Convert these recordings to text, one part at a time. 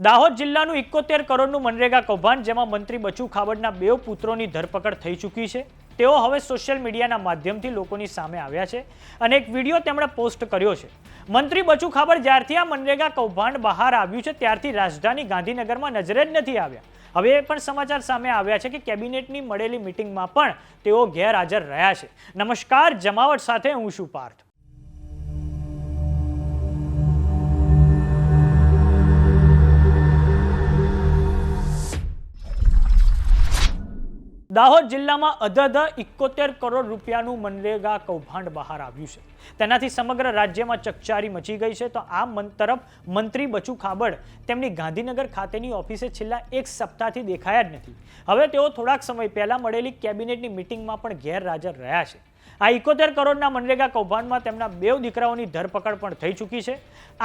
દાહોદ જિલ્લાનું 71 કરોડનું મનરેગા કૌભાંડ, જેમાં મંત્રી બચુ ખાબડના 2 પુત્રોની ધરપકડ થઈ ચૂકી છે. તેઓ હવે સોશિયલ મીડિયાના માધ્યમથી લોકોની સામે આવ્યા છે અને એક વિડીયો તેમણે પોસ્ટ કર્યો છે. મંત્રી બચુ ખાબડ જ્યારથી આ મનરેગા કૌભાંડ બહાર આવ્યું છે ત્યારથી રાજધાની ગાંધીનગરમાં નજરે જ નથી આવ્યા. હવે એ પણ સમાચાર સામે આવ્યા છે કે કેબિનેટની મળેલી મિટિંગમાં પણ તેઓ ગેરહાજર રહ્યા છે. નમસ્કાર, જમાવટ સાથે હું છું પાર્થ. દાહોદ જિલ્લામાં અધધ 71 કરોડ રૂપિયાનું મનરેગા કૌભાંડ બહાર આવ્યું છે. તેનાથી સમગ્ર રાજ્યમાં ચકચારી મચી ગઈ છે. તો આ તરફ મંત્રી બચુ ખાબડ તેમની ગાંધીનગર ખાતેની ઓફિસે છેલ્લા એક સપ્તાહથી દેખાયા જ નથી. હવે તેઓ થોડાક સમય પહેલા મળેલી કેબિનેટની મિટિંગમાં પણ ગેરહાજર રહ્યા છે. આ 71 કરોડના મનરેગા કૌભાંડમાં તેમના 2 દીકરાઓની ધરપકડ પણ થઈ ચૂકી છે.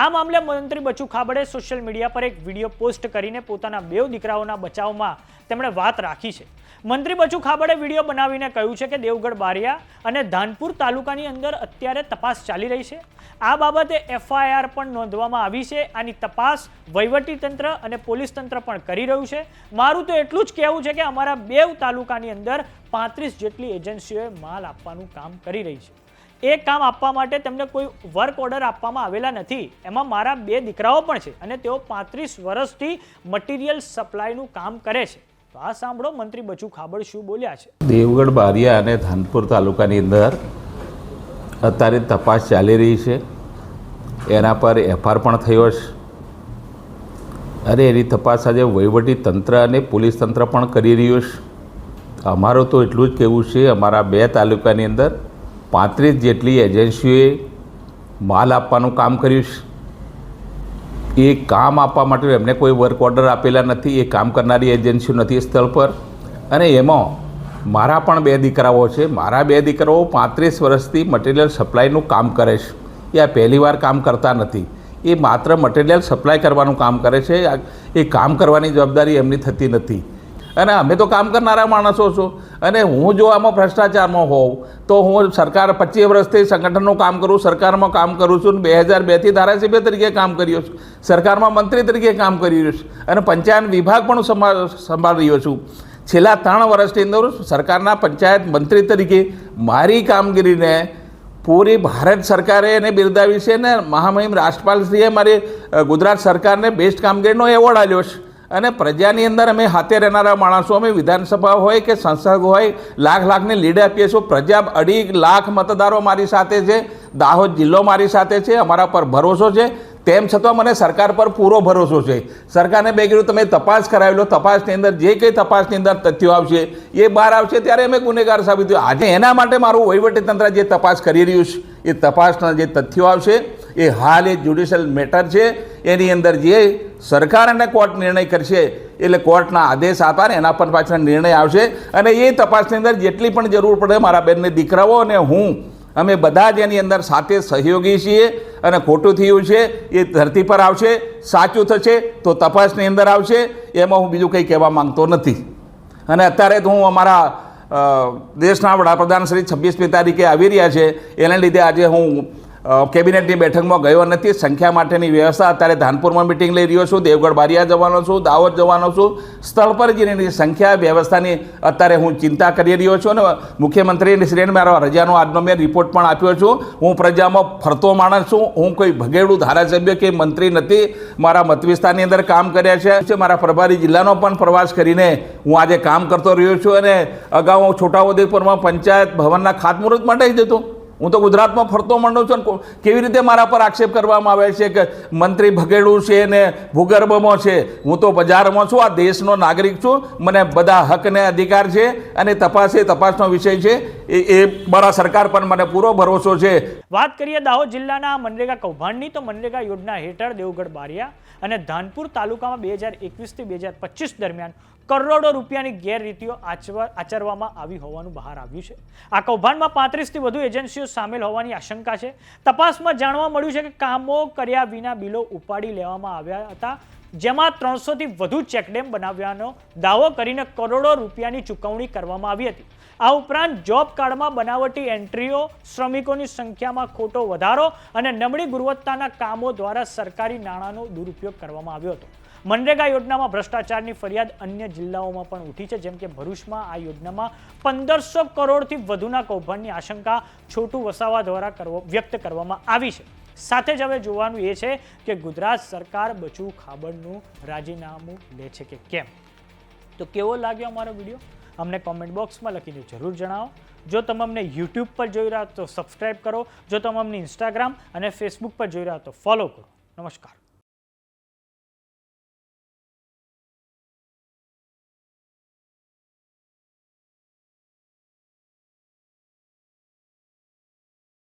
આ મામલે મંત્રી બચુ ખાબડે સોશિયલ મીડિયા પર એક વિડીયો પોસ્ટ કરીને પોતાના 2 દીકરાઓના બચાવમાં તેમણે વાત રાખી છે. મંત્રી બચુ ખાબડે વિડીયો બનાવીને કહ્યું છે કે દેવગઢ બારિયા અને ધાનપુર તાલુકાની અંદર અત્યારે તપાસ ચાલી રહી છે. આ બાબતે FIR પણ નોંધવામાં આવી છે. આની તપાસ વહીવટીતંત્ર અને પોલીસ તંત્ર પણ કરી રહ્યું છે. મારું તો એટલું જ કહેવું છે કે અમારા 2 તાલુકાની અંદર 35 જેટલી એજન્સીઓએ માલ આપવાનું કામ કરી રહી છે. એ કામ આપવા માટે તેમને કોઈ વર્ક ઓર્ડર આપવામાં આવેલા નથી. એમાં મારા 2 દીકરાઓ પણ છે અને તેઓ 35 વર્ષથી મટીરિયલ સપ્લાયનું કામ કરે છે. તો આ સાંભળો મંત્રી બચુ ખાબડ શું બોલ્યા છે. દેવગઢ બારિયા અને ધાનપુર તાલુકાની અંદર અત્યારે તપાસ ચાલી રહી છે. એના પર FIR પણ થયો છે અને એની તપાસ આજે વહીવટી તંત્ર અને પોલીસ તંત્ર પણ કરી રહ્યું છે. અમારું તો એટલું જ કહેવું છે, અમારા 2 તાલુકાની અંદર 35 જેટલી એજન્સીઓએ માલ આપવાનું કામ કર્યું છે. એ કામ આપવા માટે એમને કોઈ વર્ક ઓર્ડર આપેલા નથી. એ કામ કરનારી એજન્સીઓ નથી સ્થળ પર. અને એમાં મારા પણ 2 દીકરાઓ છે. મારા 2 દીકરાઓ 35 વર્ષથી મટીરિયલ સપ્લાયનું કામ કરે છે. એ આ પહેલી વાર કામ કરતા નથી. એ માત્ર મટીરિયલ સપ્લાય કરવાનું કામ કરે છે. એ કામ કરવાની જવાબદારી એમની થતી નથી. અને અમે તો કામ કરનારા માણસો છું. અને હું જો આમાં ભ્રષ્ટાચારમાં હોઉં તો હું સરકાર 25 વર્ષથી સંગઠનનું કામ કરું, સરકારમાં કામ કરું છું. 2002થી ધારાસભ્ય તરીકે કામ કર્યો છું, સરકારમાં મંત્રી તરીકે કામ કરી રહ્યો છું અને પંચાયત વિભાગ પણ સંભાળી રહ્યો છું. છેલ્લા 3 વર્ષની અંદર સરકારના પંચાયત મંત્રી તરીકે મારી કામગીરીને પૂરી ભારત સરકારે એને બિરદાવી છે. ને મહામહિમ રાજ્યપાલશ્રીએ મારી ગુજરાત સરકારને બેસ્ટ કામગીરીનો એવોર્ડ આપ્યો છે. અને પ્રજાની અંદર અમે હાથે રહેનારા માણસો, અમે વિધાનસભા હોય કે સંસદ હોય લાખની લીડ આપીએ છીએ. પ્રજા 2.5 લાખ મતદારો મારી સાથે છે. દાહોદ જિલ્લો મારી સાથે છે. અમારા પર ભરોસો છે. તેમ છતાં મને સરકાર પર પૂરો ભરોસો છે. સરકારને બે કીધું તમે તપાસ કરાવી લો. તપાસની અંદર જે કંઈ તપાસની અંદર તથ્યો આવશે એ બહાર આવશે ત્યારે અમે ગુનેગાર સાબિત થયું. આજે એના માટે મારું વહીવટીતંત્ર જે તપાસ કરી રહ્યું છે, એ તપાસના જે તથ્યો આવશે એ હાલ એ જ્યુડિશિયલ મેટર છે. એની અંદર જે સરકાર અને કોર્ટ નિર્ણય કરશે એટલે કોર્ટના આદેશ આપે એના પર પાછળ નિર્ણય આવશે. અને એ તપાસની અંદર જેટલી પણ જરૂર પડે મારા 2 દીકરાઓ અને હું, અમે બધા જ એની અંદર સાથે સહયોગી છીએ. અને ખોટું થયું છે એ ધરતી પર આવશે, સાચું થશે તો તપાસની અંદર આવશે. એમાં હું બીજું કંઈ કહેવા માંગતો નથી. અને અત્યારે તો હું અમારા દેશના વડાપ્રધાન શ્રી 26મી તારીખે આવી રહ્યા છે, એના લીધે આજે હું કેબિનેટની બેઠકમાં ગયો નથી. સંખ્યા માટેની વ્યવસ્થા અત્યારે ધાનપુરમાં મિટિંગ લઈ રહ્યો છું, દેવગઢ બારિયા જવાનો છું, દાહોદ જવાનો છું. સ્થળ પર જઈને સંખ્યા વ્યવસ્થાની અત્યારે હું ચિંતા કરી રહ્યો છું. અને મુખ્યમંત્રી શ્રીને મારો રજાનો આજનો મેં રિપોર્ટ પણ આપ્યો છું. હું પ્રજામાં ફરતો માણસ છું. હું કોઈ ભગેડું ધારાસભ્ય કે મંત્રી નથી. મારા મત વિસ્તારની અંદર કામ કર્યા છે. મારા પ્રભારી જિલ્લાનો પણ પ્રવાસ કરીને હું આજે કામ કરતો રહ્યો છું. અને અગાઉ હું છોટાઉદેપુરમાં પંચાયત ભવનના ખાતમુહૂર્ત માટે જ હતો. હું તો ગુજરાતમાં ફરતો માંડું છું. કેવી રીતે મારા પર આક્ષેપ કરવામાં આવે છે કે મંત્રી ભગેડું છે ને ભૂગર્ભમાં છે. હું તો બજારમાં છું, આ દેશનો નાગરિક છું. મને બધા હક ને અધિકાર છે. અને તપાસનો વિષય છે. એ મારા સરકાર પર મને પૂરો ભરોસો છે. વાત કરીએ દાહોદ જિલ્લાના મનરેગા કૌભાંડની, તો મનરેગા યોજના હેઠળ દેવગઢ બારિયા અને ધાનપુર તાલુકામાં 2021થી 2025 દરમિયાન કરોડો રૂપિયાની ગેરરીતિઓ આચરવામાં આવી હોવાનું બહાર આવ્યું છે. આ કૌભાંડમાં 35થી વધુ એજન્સીઓ સામેલ હોવાની આશંકા છે. તપાસમાં જાણવા મળ્યું છે કે કામો કર્યા વિના બિલો ઉપાડી લેવામાં આવ્યા હતા, જેમાં 300થી વધુ ચેકડેમ બનાવવાનો દાવો કરીને કરોડો રૂપિયાની ચૂકવણી કરવામાં આવી હતી. આ ઉપરાંત જોબ કાર્ડમાં બનાવટી એન્ટ્રીઓ, શ્રમિકોની સંખ્યામાં ખોટો વધારો અને નબળી ગુણવત્તાના કામો દ્વારા સરકારી નાણાંનો દુરુપયોગ કરવામાં આવ્યો હતો. મનરેગા યોજનામાં ભ્રષ્ટાચારની ફરિયાદ અન્ય જિલ્લાઓમાં પણ ઉઠી છે, જેમ કે ભરૂચમાં આ યોજનામાં 1500 કરોડથી વધુના કૌભાંડની આશંકા છોટુ વસાવા દ્વારા વ્યક્ત કરવામાં આવી છે. સાથે જ હવે જોવાનું એ છે કે ગુજરાત સરકાર બચુ ખાબડનું રાજીનામું લે છે કે કેમ. તો કેવો લાગ્યો અમારો વિડીયો અમને કોમેન્ટ બોક્સમાં લખીને જરૂર જણાવો. જો તમે અમને યુટ્યુબ પર જોઈ રહ્યા તો સબસ્ક્રાઇબ કરો. જો તમે અમને ઇન્સ્ટાગ્રામ અને ફેસબુક પર જોઈ રહ્યા તો ફોલો કરો. નમસ્કાર.